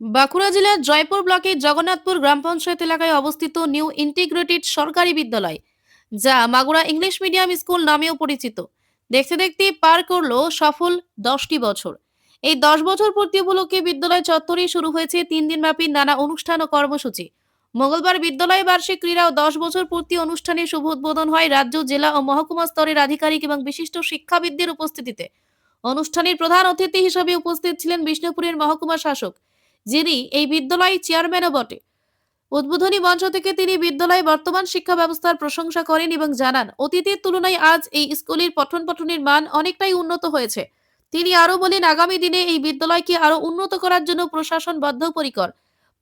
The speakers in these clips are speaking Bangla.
বাঁকুড়া জেলার জয়পুর ব্লকের জগন্নাথপুর গ্রাম পঞ্চায়েত এলাকায় অবস্থিত নিউ ইন্টিগ্রেটেড সরকারি বিদ্যালয়, যা মাগুরা ইংলিশ মিডিয়াম স্কুল নামেও পরিচিত, দেখতে দেখতে পার করলো সফল 10টি বছর। এই 10 বছর পূর্তি উপলক্ষে বিদ্যালয় চত্বরে শুরু হয়েছে 3 দিন ব্যাপী নানা অনুষ্ঠান ও কর্মসূচি। মঙ্গলবার বিদ্যালয় বার্ষিক ক্রীড়া ও 10 বছর পূর্তি অনুষ্ঠানের শুভ উদ্বোধন হয় রাজ্য, জেলা ও মহকুমা স্তরের আধিকারিক এবং বিশিষ্ট শিক্ষাবিদদের উপস্থিতিতে। অনুষ্ঠানের প্রধান অতিথি হিসেবে উপস্থিত ছিলেন বিষ্ণুপুরের মহকুমা শাসক, যিনি এই বিদ্যালয়ের চেয়ারম্যানও বটে। উদ্বোধনী মঞ্চ থেকে তিনি বিদ্যালয়ে বর্তমান শিক্ষা ব্যবস্থার প্রশংসা করেন এবং জানান, অতীতের তুলনায় আজ এই স্কুলের পঠন পাঠনের মান অনেকটাই উন্নত হয়েছে। তিনি আরো বলেন, আগামী দিনে এই বিদ্যালয়কে আরো উন্নত করার জন্য প্রশাসন বদ্ধপরিকর।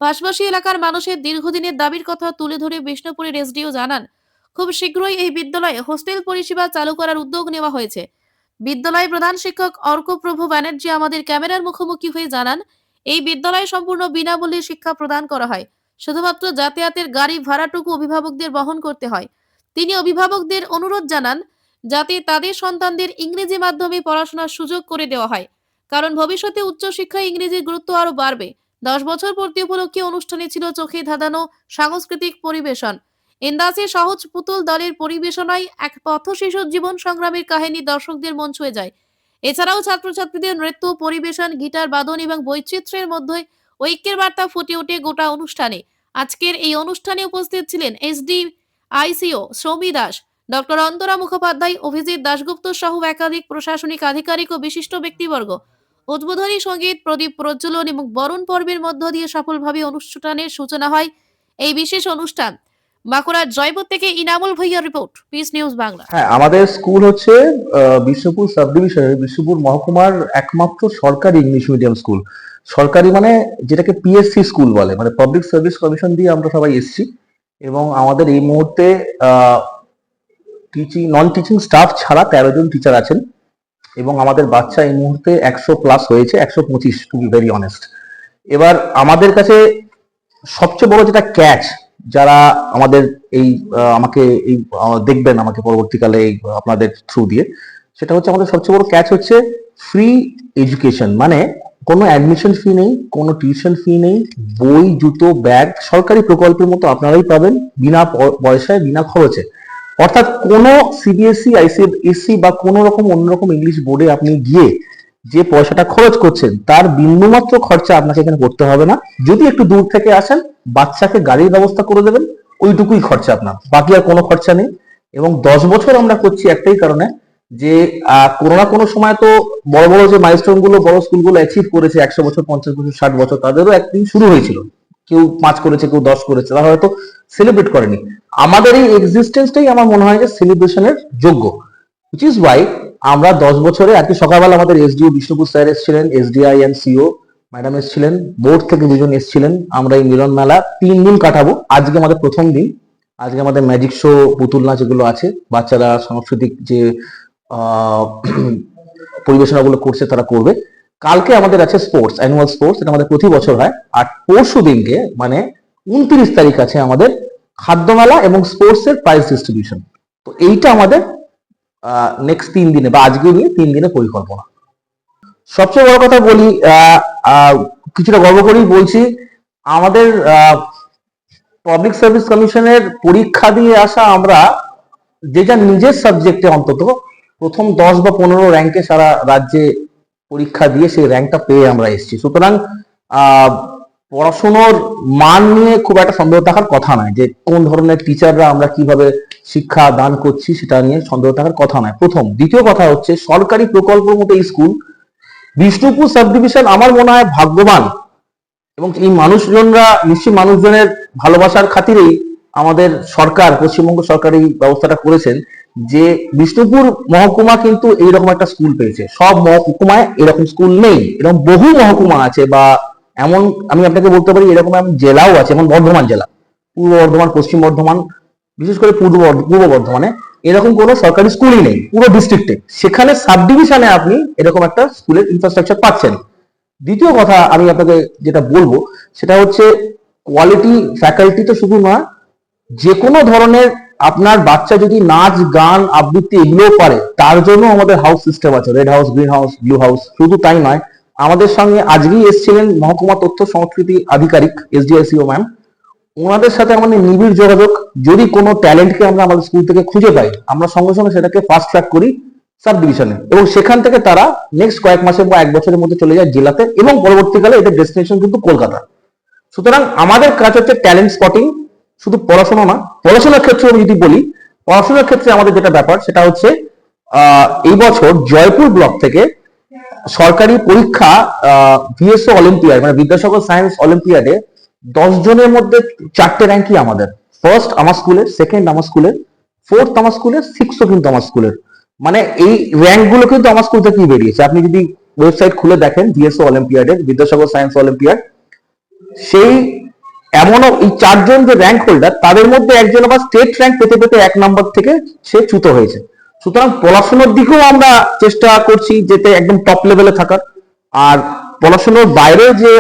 পাশাপাশি এলাকার মানুষের দীর্ঘদিনের দাবির কথা তুলে ধরে বিষ্ণুপুরের এসডিও জানান, খুব শীঘ্রই এই বিদ্যালয়ে হোস্টেল পরিষেবা চালু করার উদ্যোগ নেওয়া হয়েছে। বিদ্যালয় প্রধান শিক্ষক অর্কপ্রভু ব্যানার্জি আমাদের ক্যামেরার মুখোমুখি হয়ে জানান, এই বিদ্যালয়ে সম্পূর্ণ বিনামূল্যে শিক্ষা প্রদান করা হয়। শুধুমাত্র যাতায়াতের গাড়ি ভাড়াটুকু অভিভাবকদের বহন করতে হয়। তিনি অভিভাবকদের অনুরোধ জানান, যাতে তাদের সন্তানদের ইংরেজি মাধ্যমে পড়াশোনার সুযোগ করে দেওয়া হয়, কারণ ভবিষ্যতে উচ্চশিক্ষায় ইংরেজির গুরুত্ব আরো বাড়বে। 10 বছর পূর্তি উপলক্ষে অনুষ্ঠানে ছিল চোখে ধাঁধানো সাংস্কৃতিক পরিবেশন। এন্দাসে সহজ পুতুল দলের পরিবেশনায় এক পথ শিশুর জীবন সংগ্রামের কাহিনী দর্শকদের মন ছুঁয়ে যায়। এছাড়াও ছাত্রছাত্রীদের নৃত্য পরিবেশন, গিটার বাদন এবং বৈচিত্র্যের মধ্যে ঐক্যের বার্তা ফুটে ওঠে গোটা অনুষ্ঠানে। আজকের এই অনুষ্ঠানে উপস্থিত ছিলেন এসডি আইসিও সৌমি দাস, ডক্টর অন্তরা মুখোপাধ্যায়, অভিজিৎ দাশগুপ্ত সহ একাধিক প্রশাসনিক আধিকারিক ও বিশিষ্ট ব্যক্তিবর্গ। উদ্বোধনী সঙ্গীত, প্রদীপ প্রজ্বলন এবং বরণ পর্বের মধ্য দিয়ে সফলভাবে অনুষ্ঠানের সূচনা হয়। এই বিশেষ অনুষ্ঠান বাঁকুড়ার জয়পুর থেকে ইনামুল ভুঁইয়ার রিপোর্ট, পিস নিউজ বাংলা। হ্যাঁ, আমাদের স্কুল হচ্ছে বিষ্ণুপুর সাব ডিভিশনের বিষ্ণুপুর মহকুমার একমাত্র সরকারি ইংলিশ মিডিয়াম স্কুল। সরকারি মানে যেটাকে পিএসসি স্কুল বলে, মানে পাবলিক সার্ভিস কমিশন দিয়ে আমরা সবাই এসেছি। এবং আমাদের এই মুহূর্তে নন টিচিং স্টাফ ছাড়া 13 জন টিচার আছেন। এবং আমাদের বাচ্চা এই মুহূর্তে 100+ হয়েছে, 125 টু বি ভেরি অনেস্ট। এবার আমাদের কাছে সবচেয়ে বড় যেটা ক্যাচ, যারা আমাদের এই আমাকে এই দেখবেন আমাকে পরবর্তীকালে এই আপনাদের থ্রু দিয়ে, সেটা হচ্ছে আমাদের সবচেয়ে বড় ক্যাচ হচ্ছে ফ্রি এডুকেশন। মানে কোনো অ্যাডমিশন ফি নেই, কোনো টিউশন ফি নেই, বই, জুতো, ব্যাগ সরকারি প্রকল্পের মতো আপনারাই পাবেন, বিনা পয়সায়, বিনা খরচে। অর্থাৎ কোনো সিবিএসই, আইসিএসসি বা কোনো রকম অন্যরকম ইংলিশ বোর্ডে আপনি গিয়ে যে পয়সাটা খরচ করছেন তার বিন্দুমাত্র খরচা আপনাকে এখানে করতে হবে না। যদি একটু দূর থেকে আসেন, বাচ্চাকে গাড়ির ব্যবস্থা করে দেবেন, ওইটুকুই খরচা আপনার, বাকি আর কোনো খরচা নেই। এবং 10 বছর আমরা করছি একটাই কারণে, যে কোনো না কোনো সময় তো বড় বড় যে মাইলস্টোন গুলো বড় স্কুলগুলো অ্যাচিভ করেছে, 100 বছর, 50 বছর, 60 বছর, তাদেরও একদিন শুরু হয়েছিল। কেউ 5 করেছে, কেউ 10 করেছে, তারা হয়তো সেলিব্রেট করেনি। আমাদের এই এক্সিস্টেন্সটাই আমার মনে হয় যে সেলিব্রেশনের যোগ্য, হুইচ ইজ ওয়াই আমরা 10 বছরে, আজকে সকালবেলা আমাদের এসডিও বিষ্ণুপুর স্যার এসেছিলেন, এসডিআই এন্ড সিও ম্যাডাম এসেছিলেন, বোর্ড থেকে 2 জন এসেছিলেন। আমরা এই মিলন মেলা 3 দিন কাটাবো। আজকে আমাদের প্রথম দিন। আজকে আমাদের ম্যাজিক শো, পুতুল নাচ এগুলো আছে, বাচ্চারা সাংস্কৃতিক যে পরিবেশনাগুলো করছে তারা করবে। কালকে আমাদের আছে স্পোর্টস, অ্যানুয়াল স্পোর্টস, এটা আমাদের প্রতি বছর হয়। আর পরশু দিনকে মানে 29 তারিখ আছে আমাদের খাদ্য মেলা এবং স্পোর্টস এর প্রাইজ ডিস্ট্রিবিউশন। তো এইটা আমাদের নেক্সট 3 দিনে বা আজকে নিয়ে 3 দিনের পরিকল্পনা। সবচেয়ে বড় কথা বলি, কিছুটা গর্ব করেই বলছি, আমাদের পাবলিক সার্ভিস কমিশনের পরীক্ষা দিয়ে আসা আমরা যে যা নিজের সাবজেক্টে অন্তত প্রথম 10 বা 15 র্যাঙ্কে সারা রাজ্যে পরীক্ষা দিয়ে সেই র্যাঙ্কটা পেয়ে আমরা এসেছি। সুতরাং পড়াশোনার মান নিয়ে খুব একটা সন্দেহ থাকার কথা নয়, যে কোন ধরনের টিচাররা আমরা কিভাবে শিক্ষা দান করছি সেটা নিয়ে সন্দেহ থাকার কথা নয়, প্রথম। দ্বিতীয় কথা হচ্ছে সরকারি প্রকল্পের মতো এই স্কুল বিষ্ণুপুর সাব ডিভিশন আমার মনে হয় ভাগ্যবান। এবং এই মানুষজনরা নিশ্চয়ই মানুষজনের ভালোবাসার খাতিরেই আমাদের সরকার, পশ্চিমবঙ্গ সরকার এই ব্যবস্থাটা করেছেন যে বিষ্ণুপুর মহকুমা কিন্তু এইরকম একটা স্কুল পেয়েছে। সব মহকুমায় এরকম স্কুল নেই, এরকম বহু মহকুমা আছে, বা এমন আমি আপনাকে বলতে পারি এরকম জেলাও আছে, যেমন বর্ধমান জেলা, পূর্ব বর্ধমান, পশ্চিম বর্ধমান, বিশেষ করে পূর্ব বর্ধমানে এরকম কোনো সরকারি স্কুলই নেই পুরো ডিস্ট্রিক্টে। সেখানে সাব ডিভিশনে আপনি এরকম একটা স্কুলের ইনফ্রাস্ট্রাকচার পাচ্ছেন। দ্বিতীয় কথা আমি আপনাকে যেটা বলবো সেটা হচ্ছে কোয়ালিটি ফ্যাকাল্টি তো শুধু নয়, যে কোনো ধরনের আপনার বাচ্চা যদি নাচ, গান, আবৃত্তি এগুলোও পারে, তার জন্য আমাদের হাউস সিস্টেম আছে, red house, green house, blue house. শুধু তাই নয়, আমাদের সঙ্গে আজকেই এসেছিলেন মহকুমা তথ্য সংস্কৃতি আধিকারিক এসডিআইসিও ম্যাম। ওনাদের সাথে আমাদের নিবিড় যোগাযোগ। যদি কোনো ট্যালেন্টকে আমরা আমাদের স্কুল থেকে খুঁজে পাই, আমরা সঙ্গে সঙ্গে সেটাকে ফাস্ট ট্র্যাক করি সাব ডিভিশনে, এবং সেখান থেকে তারা নেক্সট কয়েক মাসে বা এক বছরের মধ্যে চলে যায় জেলাতে, এবং পরবর্তীকালে এদের ডেস্টিনেশন কিন্তু কলকাতা। সুতরাং আমাদের কাজ হচ্ছে ট্যালেন্ট স্পটিং, শুধু পড়াশোনা না। পড়াশোনার ক্ষেত্রে আমি যদি বলি, পড়াশোনার ক্ষেত্রে আমাদের যেটা ব্যাপার সেটা হচ্ছে এই বছর জয়পুর ব্লক থেকে সরকারি পরীক্ষা ভিএসও অলিম্পিয়াড মানে বিদ্যাসাগর সায়েন্স অলিম্পিয়াডে 10 জনের মধ্যে 4টে র্যাঙ্কই আমাদের। ফার্স্ট আমার স্কুলের, সেকেন্ড আমার স্কুলের, ফোর্থ আমার স্কুলের, সিক্সও কিন্তু আমার স্কুলের। মানে এই র্যাঙ্ক গুলো কিন্তু আমার স্কুল থেকেই বেরিয়েছে। আপনি যদি ওয়েবসাইট খুলে দেখেন ভিএসও অলিম্পিয়াডের, বিদ্যাসাগর সায়েন্স অলিম্পিয়াড, সেই এমনও এই 4 জন যে র্যাঙ্ক হোল্ডার, তাদের মধ্যে একজন আবার স্টেট র্যাঙ্ক পেতে পেতে 1 নম্বর থেকে সে চ্যুত হয়েছে। সুতরাং পড়াশোনার দিকেও আমরা চেষ্টা করছি যেতে একদম টপ লেভেলে থাকার। আর পড়াশোনার বাইরে যে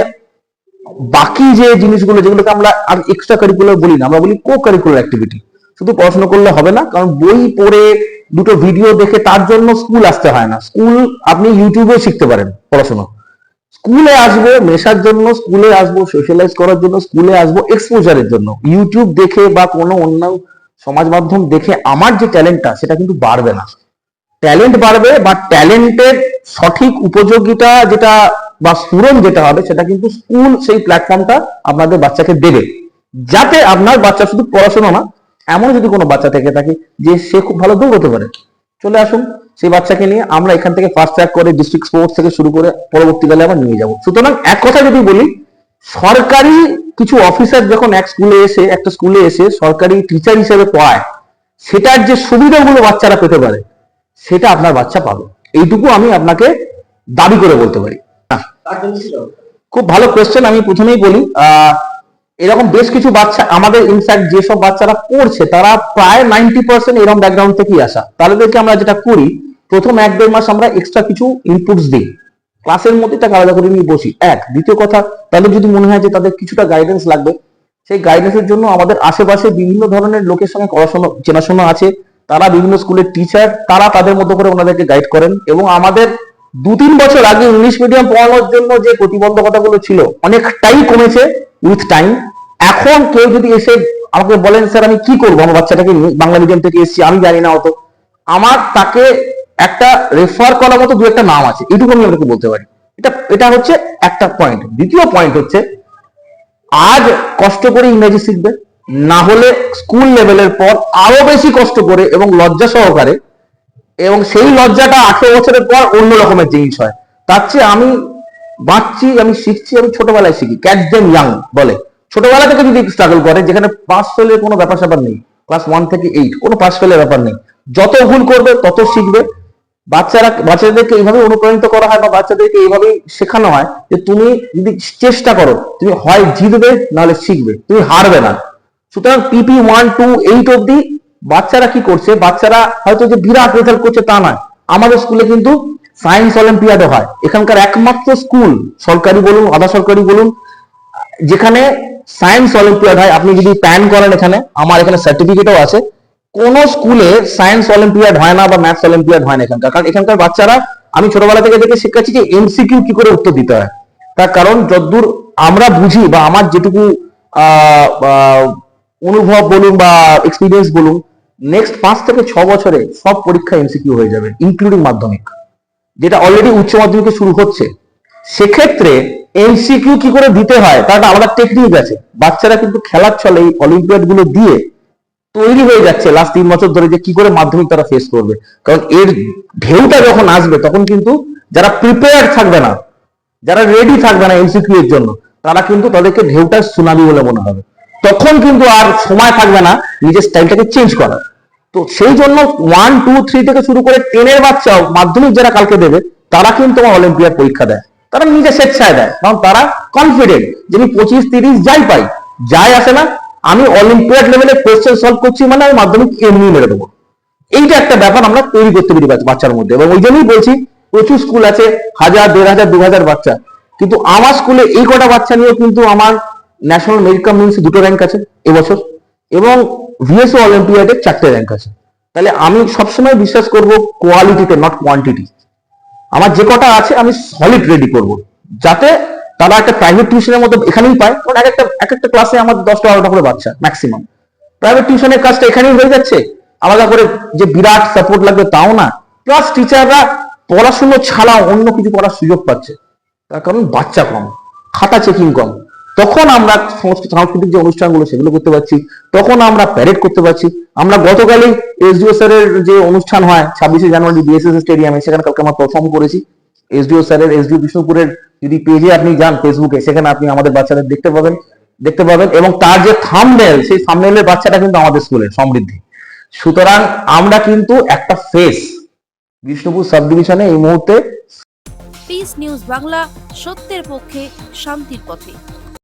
বাকি যে জিনিসগুলো, যেগুলোকে আমরা আর এক্সট্রা কারিকুলার বলি না, আমরা বলি কো কারিকুলার অ্যাক্টিভিটি। শুধু পড়াশোনা করলে হবে না, কারণ বই পড়ে দুটো ভিডিও দেখে তার জন্য স্কুল আসতে হয় না। স্কুল আপনি ইউটিউবে শিখতে পারেন পড়াশোনা। স্কুলে আসবো মেশার জন্য, স্কুলে আসবো সোশ্যালাইজ করার জন্য, স্কুলে আসবো এক্সপোজারের জন্য। ইউটিউব দেখে বা কোনো অন্য সমাজ মাধ্যম দেখে আমার যে ট্যালেন্টটা সেটা কিন্তু বাড়বে না। ট্যালেন্ট বাড়বে, বা ট্যালেন্টের সঠিক উপযোগিতা যেটা বা স্ফুরণ যেটা হবে, সেটা কিন্তু স্কুল সেই প্ল্যাটফর্মটা আপনাদের বাচ্চাকে দেবে, যাতে আপনার বাচ্চা শুধু পড়াশোনা না, এমন যদি কোনো বাচ্চা থেকে থাকে যে সে খুব ভালো দৌড়তে পারে, চলে আসুন সেই বাচ্চাকে নিয়ে আমরা এখান থেকে ফার্স্ট ট্র্যাক করে ডিস্ট্রিক্ট স্পোর্টস থেকে শুরু করে পরবর্তীকালে আবার নিয়ে যাব। সুতরাং এক কথা যদি বলি, সরকারি কিছু অফিসার যখন একটা স্কুলে এসে সরকারি টিচার হিসেবে পড়ায়, সেটার যে সুবিধাগুলো বাচ্চারা পেতে পারে সেটা আপনার বাচ্চা পাবে, এইটুকু আমি আপনাকে দাবি করে বলতে পারি। খুব ভালো কোয়েশ্চেন। আমি প্রথমেই বলি, এরকম বেশ কিছু বাচ্চা আমাদের, ইনফ্যাক্ট যেসব বাচ্চারা পড়ছে তারা প্রায় 90% এরকম ব্যাকগ্রাউন্ড থেকেই আসা। তাদেরকে আমরা যেটা করি, প্রথম 1-1.5 মাস আমরা এক্সট্রা কিছু ইনপুটস দিই, ক্লাসের মধ্যে তাকে আলাদা করে নিয়ে বসি। দ্বিতীয় কথা, তাদের যদি মনে হয় যে তাদের কিছুটা গাইডেন্স লাগবে, সেই গাইডেন্সের জন্য আমাদের আশেপাশে বিভিন্ন ধরনের লোকের সঙ্গে পড়াশোনা চেনাশোনা আছে, তারা বিভিন্ন স্কুলের টিচার, তারা তাদের মতো করে ওনাদেরকে গাইড করেন। এবং আমাদের 2-3 বছর আগে ইংলিশ মিডিয়াম পড়ানোর জন্য যে প্রতিবন্ধকতাগুলো ছিল অনেকটাই কমেছে উইথ টাইম। এখন কেউ যদি এসে আমাকে বলেন, স্যার আমি কি করবো, আমার বাচ্চাটাকে বাংলা মিডিয়াম থেকে এসেছি, আমি জানি না অত, আমার তাকে একটা রেফার করার মতো 2-1টা নাম আছে, এটুকু আমি আপনাকে বলতে পারি। এটা হচ্ছে একটা পয়েন্ট। দ্বিতীয় পয়েন্ট হচ্ছে, আজ কষ্ট করে ইংরেজি শিখবে, না হলে স্কুল লেভেলের পর আরো বেশি কষ্ট করে এবং লজ্জা সহকারে, এবং সেই লজ্জাটা 18 বছরের পর অন্য রকমের জিনিস হয়। তার চেয়ে আমি বাঁচছি, আমি শিখছি, আমি ছোটবেলায় শিখি, ক্যাচ দেম ইয়াং বলে। ছোটবেলা থেকে যদি স্ট্রাগল করে, যেখানে পাস ফেলের কোনো ব্যাপার স্যাপার নেই, ক্লাস 1 থেকে 8 কোনো পাস ফেলের ব্যাপার নেই, যত ভুল করবে তত শিখবে। বাচ্চাদেরকে এইভাবে অনুপ্রাণিত করা হয়, বা বাচ্চাদেরকে এইভাবেই শেখানো হয় যে তুমি যদি চেষ্টা করো, তুমি হয় জিতবে নাহলে শিখবে, তুমি হারবে না। সুতরাং পিপি 1 to 8 অব্দি বাচ্চারা কি করছে, বাচ্চারা হয়তো যে বিরাট রেজাল্ট করছে তা নয়। আমাদের স্কুলে কিন্তু সায়েন্স অলিম্পিয়াডও হয়, এখানকার একমাত্র স্কুল, সরকারি বলুন আধা সরকারি বলুন, যেখানে সায়েন্স অলিম্পিয়াড হয়। আপনি যদি প্যান করেন, এখানে আমার এখানে সার্টিফিকেটও আছে, কোন স্কুলে সায়েন্স অলিম্পিয়াড হয় না বা ম্যাথস অলিম্পিয়াড হয় না এখানকার। কারণ এখানকার বাচ্চারা, আমি ছোটবেলা থেকে দেখে শিখাচ্ছি যে এমসিকিউ কি করে উত্তর দিতে হয়। তার কারণ যতদূর আমরা বুঝি, বা আমার যেটুকু অনুভব বলুন বা এক্সপিরিয়েন্স বলুন, নেক্সট 5 থেকে 6 বছরে সব পরীক্ষা এমসিকিউ হয়ে যাবে, ইনক্লুডিং মাধ্যমিক, যেটা অলরেডি উচ্চ মাধ্যমিকে শুরু হচ্ছে। সেক্ষেত্রে এমসিকিউ কি করে দিতে হয় তার একটা আলাদা টেকনিক আছে। বাচ্চারা কিন্তু খেলার ছলে এই অলিম্পিয়াড গুলো দিয়ে তৈরি হয়ে যাচ্ছে লাস্ট 3 বছর ধরে, যে কি করে মাধ্যমিক তারা ফেস করবে। কারণ এর ঢেউটা যখন আসবে, তখন কিন্তু যারা প্রিপেয়ার থাকবে না, যারা রেডি থাকবে না এমসিকিউ এর জন্য, তারা কিন্তু তাদেরকে ঢেউটা সুনামি বলে মনে হবে। তখন কিন্তু আর সময় থাকবে না নিজের স্টাইলটাকে চেঞ্জ করার। তো সেই জন্য 1, 2, 3 থেকে শুরু করে 10 এর বাচ্চাও, মাধ্যমিক যারা কালকে দেবে, তারা কিন্তু আমার অলিম্পিয়াড পরীক্ষা দেয়। তারা নিজে স্বেচ্ছায় দেয়, কারণ তারা কনফিডেন্ট যে আমি 25-30 যাই পাই, যাই আসে না, আমি অলিম্পিয়াড লেভেলে কোয়েশ্চেন সলভ করছি, মানে আমি মাধ্যমিক এমনি মেরে দেবো। এইটা একটা ব্যাপার আমরা তৈরি করতে পারি বাচ্চার মধ্যে। এবং ওই জন্যই বলছি, প্রচুর স্কুল আছে 1000, 1500, 2000 বাচ্চা, কিন্তু আমার স্কুলে এই কটা বাচ্চা নিয়ে কিন্তু আমার ন্যাশনাল মেরিট কাম মিন্স 2টো র্যাঙ্ক আছে এবছর, এবং ভিএসও অলিম্পিয়াডে 4টে র্যাঙ্ক আছে। তাহলে আমি সবসময় বিশ্বাস করব কোয়ালিটিতে, নট কোয়ান্টিটি। আমার যে কটা আছে আমি সলিড রেডি করব। যাতে তারা একটা প্রাইভেট টিউশনের মতো এখানেই পায়, কারণ এক একটা ক্লাসে আমাদের 10টা 12টা করে বাচ্চা ম্যাক্সিমাম। প্রাইভেট টিউশনের কাজটা এখানেই হয়ে যাচ্ছে, আলাদা করে যে বিরাট সাপোর্ট লাগবে তাও না, প্লাস টিচাররা পড়াশুনো ছাড়াও অন্য কিছু করার সুযোগ পাচ্ছে, তার কারণ বাচ্চা কম, খাতা চেকিং কম। তখন আমরা সাংস্কৃতিক যে অনুষ্ঠানগুলো সেগুলো করতে পারছি, তখন আমরা প্যারেড করতে পারছি। আমরা গতকালই এসডিও স্যারের যে অনুষ্ঠান হয় 26শে জানুয়ারি বিএসএস স্টেডিয়ামে, সেখানে কালকে আমরা পারফর্ম করেছি। এসডিও স্যারের, এসডিও বিষ্ণুপুরের যদি পেজে আপনি যান ফেসবুকে, সেখানে আপনি আমাদের বাচ্চাদের দেখতে পাবেন এবং তার যে থাম্বনেল, সেই থাম্বনেলের বাচ্চাটা কিন্তু আমাদের স্কুলের সমৃদ্ধি। সুতরাং আমরা কিন্তু একটা ফেস বিষ্ণুপুর সাব ডিভিশনে এই মুহূর্তে। পিস নিউজ বাংলা, সত্যের পক্ষে, শান্তির পথে।